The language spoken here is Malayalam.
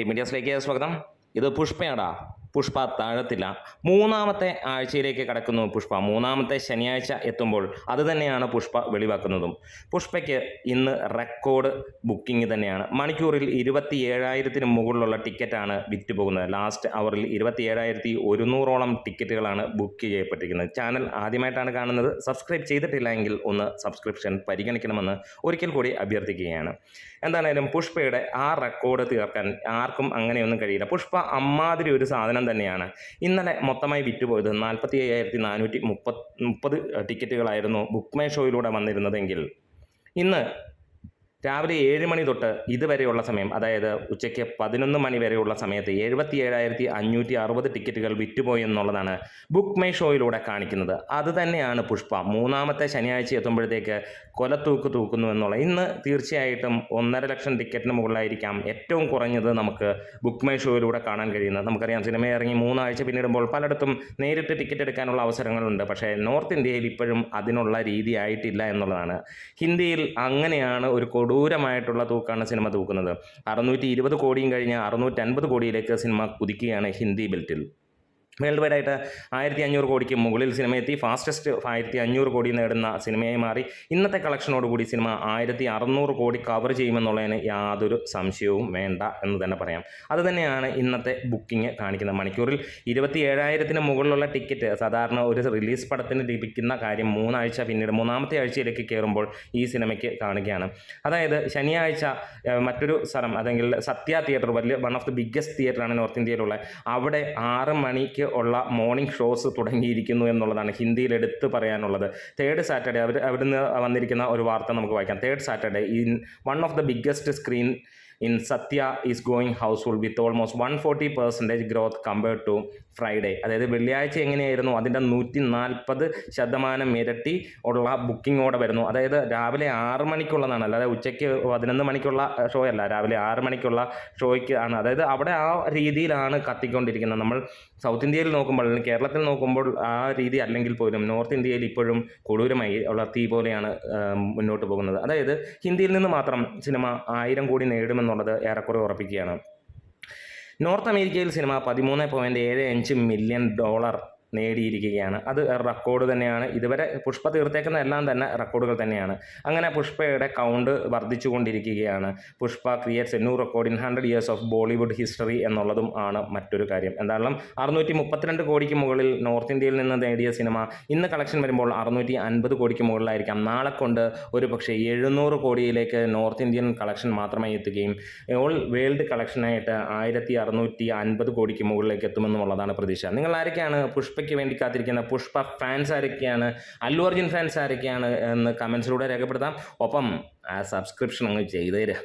മീഡിയാസിലേക്ക് സ്വാഗതം. ഇത് പുഷ്പയാടാ. പുഷ്പ താഴത്തില്ല. മൂന്നാമത്തെ ആഴ്ചയിലേക്ക് കടക്കുന്നു പുഷ്പ. മൂന്നാമത്തെ ശനിയാഴ്ച എത്തുമ്പോൾ അത് തന്നെയാണ് പുഷ്പ വെളിവാക്കുന്നതും. പുഷ്പയ്ക്ക് ഇന്ന് റെക്കോർഡ് ബുക്കിംഗ് തന്നെയാണ്. മണിക്കൂറിൽ 27,000-ന് മുകളിലുള്ള ടിക്കറ്റാണ് വിറ്റ് പോകുന്നത്. ലാസ്റ്റ് അവറിൽ 27,100-ഓളം ടിക്കറ്റുകളാണ് ബുക്ക് ചെയ്യപ്പെട്ടിരിക്കുന്നത്. ചാനൽ ആദ്യമായിട്ടാണ് കാണുന്നത്, സബ്സ്ക്രൈബ് ചെയ്തിട്ടില്ല എങ്കിൽ ഒന്ന് സബ്സ്ക്രിപ്ഷൻ പരിഗണിക്കണമെന്ന് ഒരിക്കൽ കൂടി അഭ്യർത്ഥിക്കുകയാണ്. എന്തായാലും പുഷ്പയുടെ ആ റെക്കോർഡ് തീർക്കാൻ ആർക്കും അങ്ങനെയൊന്നും കഴിയില്ല. പുഷ്പ അമ്മാതിരി ഒരു സാധനം തന്നെയാണ്. ഇന്നലെ മൊത്തമായി വിറ്റുപോയത് 47,430 ടിക്കറ്റുകളായിരുന്നു ബുക്ക് മൈ ഷോയിലൂടെ വന്നിരുന്നതെങ്കിൽ ഇന്ന് രാവിലെ 7 മണി തൊട്ട് ഇതുവരെയുള്ള സമയം, അതായത് ഉച്ചയ്ക്ക് 11 മണി വരെയുള്ള സമയത്ത് 77,560 ടിക്കറ്റുകൾ വിറ്റുപോയി എന്നുള്ളതാണ് ബുക്ക് മൈ ഷോയിലൂടെ കാണിക്കുന്നത്. അത് തന്നെയാണ് പുഷ്പ മൂന്നാമത്തെ ശനിയാഴ്ച എത്തുമ്പോഴത്തേക്ക് കൊലത്തൂക്ക് തൂക്കുന്നു എന്നുള്ളത്. ഇന്ന് തീർച്ചയായിട്ടും 1.5 ലക്ഷം ടിക്കറ്റിന് മുകളിലായിരിക്കാം ഏറ്റവും കുറഞ്ഞത് നമുക്ക് ബുക്ക് മൈ ഷോയിലൂടെ കാണാൻ കഴിയുന്നത്. നമുക്കറിയാം, സിനിമ ഇറങ്ങി 3 ആഴ്ച പിന്നിടുമ്പോൾ പലയിടത്തും നേരിട്ട് ടിക്കറ്റ് എടുക്കാനുള്ള അവസരങ്ങളുണ്ട്. പക്ഷേ നോർത്ത് ഇന്ത്യയിൽ ഇപ്പോഴും അതിനുള്ള രീതി ആയിട്ടില്ല എന്നുള്ളതാണ്. ഹിന്ദിയിൽ അങ്ങനെയാണ് ഒരു കൊടൂരമായിട്ടുള്ള തൂക്കാണ് സിനിമ തൂക്കുന്നത്. 620 കോടിയും കഴിഞ്ഞ് 650 കോടിയിലേക്ക് സിനിമ കുതിക്കുകയാണ് ഹിന്ദി ബെൽറ്റിൽ. വേൾഡ് വൈഡ് ആയിട്ട് 1,500 കോടിക്ക് മുകളിൽ സിനിമ എത്തി. ഫാസ്റ്റസ്റ്റ് 1,500 കോടി നേടുന്ന സിനിമയായി മാറി. ഇന്നത്തെ കളക്ഷനോടുകൂടി സിനിമ 1,600 കോടി കവർ ചെയ്യുമെന്നുള്ളതിന് യാതൊരു സംശയവും വേണ്ട എന്ന് തന്നെ പറയാം. അതുതന്നെയാണ് ഇന്നത്തെ ബുക്കിംഗ് കാണിക്കുന്നത്. മണിക്കൂറിൽ 27,000-ന് മുകളിലുള്ള ടിക്കറ്റ് സാധാരണ ഒരു റിലീസ് പടത്തിന് ലഭിക്കുന്ന കാര്യം 3 ആഴ്ച പിന്നീട് മൂന്നാമത്തെ ആഴ്ചയിലേക്ക് കയറുമ്പോൾ ഈ സിനിമയ്ക്ക് കാണുകയാണ്. അതായത് ശനിയാഴ്ച മറ്റൊരു സ്ഥലം, അല്ലെങ്കിൽ സത്യ തിയേറ്റർ, വലിയ വൺ ഓഫ് ദി ബിഗ്ഗസ്റ്റ് തിയേറ്ററാണ് നോർത്ത് ഇന്ത്യയിലുള്ള, അവിടെ 6 മണിക്ക് ഉള്ള മോർണിംഗ് ഷോസ് തുടങ്ങിയിരിക്കുന്നു എന്നുള്ളതാണ് ഹിന്ദിയിൽ എടുത്ത് പറയാനുള്ളത്. തേർഡ് സാറ്റർഡേ അവിടുന്ന് വന്നിരിക്കുന്ന ഒരു വാർത്ത നമുക്ക് വായിക്കാം. Third Saturday in one of the biggest screen in Satya is going housefull with almost 140% growth compared to Friday. അതായത് വെള്ളിയാഴ്ച എങ്ങനെയായിരുന്നു അതിൻ്റെ 140% ഇരട്ടി ഉള്ള ബുക്കിങ്ങോടെ വരുന്നു. അതായത് രാവിലെ 6 മണിക്കുള്ളതാണ്, അല്ലാതെ ഉച്ചയ്ക്ക് 11 മണിക്കുള്ള ഷോ അല്ല, രാവിലെ 6 മണിക്കുള്ള ഷോയ്ക്ക് ആണ്. അതായത് അവിടെ ആ രീതിയിലാണ് കത്തിക്കൊണ്ടിരിക്കുന്നത്. നമ്മൾ സൗത്ത് ഇന്ത്യയിൽ നോക്കുമ്പോൾ, അല്ലെങ്കിൽ കേരളത്തിൽ നോക്കുമ്പോൾ ആ രീതി അല്ലെങ്കിൽ പോലും നോർത്ത് ഇന്ത്യയിൽ ഇപ്പോഴും കൊടൂരമായി ഉള്ള തീ പോലെയാണ് മുന്നോട്ട് പോകുന്നത്. അതായത് ഹിന്ദിയിൽ നിന്ന് മാത്രം സിനിമ 1000 കോടി നേടുമെന്നുള്ളത് ഏറെക്കുറെ ഉറപ്പിക്കുകയാണ്. നോർത്ത് അമേരിക്കയിൽ സിനിമ $13.75 മില്യൺ നേടിയിരിക്കുകയാണ്. അത് റെക്കോർഡ് തന്നെയാണ്. ഇതുവരെ പുഷ്പ തീർത്തേക്കുന്ന എല്ലാം തന്നെ റെക്കോർഡുകൾ തന്നെയാണ്. അങ്ങനെ പുഷ്പയുടെ കൗണ്ട് വർദ്ധിച്ചുകൊണ്ടിരിക്കുകയാണ്. Pushpa creates A new record in 100 years of Bollywood history എന്നുള്ളതും ആണ് മറ്റൊരു കാര്യം. എന്തായാലും 632 കോടിക്ക് മുകളിൽ നോർത്ത് ഇന്ത്യയിൽ നിന്ന് നേടിയ സിനിമ ഇന്ന് കളക്ഷൻ വരുമ്പോൾ 650 കോടിക്ക് മുകളിലായിരിക്കാം. നാളെ കൊണ്ട് ഒരു പക്ഷേ 700 കോടിയിലേക്ക് നോർത്ത് ഇന്ത്യൻ കളക്ഷൻ മാത്രമായി എത്തുകയും ഓൾ വേൾഡ് കളക്ഷനായിട്ട് 1,650 കോടിക്ക് മുകളിലേക്ക് എത്തുമെന്നുള്ളതാണ് പ്രതീക്ഷ. നിങ്ങൾ ആരൊക്കെയാണ് പുഷ്പയ്ക്ക് വേണ്ടി കാത്തിരിക്കുന്ന പുഷ്പ ഫാൻസ് ആരൊക്കെയാണ്, അല്ലു അർജുൻ ഫാൻസ് ആരൊക്കെയാണ് എന്ന് കമൻസിലൂടെ രേഖപ്പെടുത്താം. ഒപ്പം ആ സബ്സ്ക്രിപ്ഷൻ അങ്ങ് ചെയ്തു തരാം.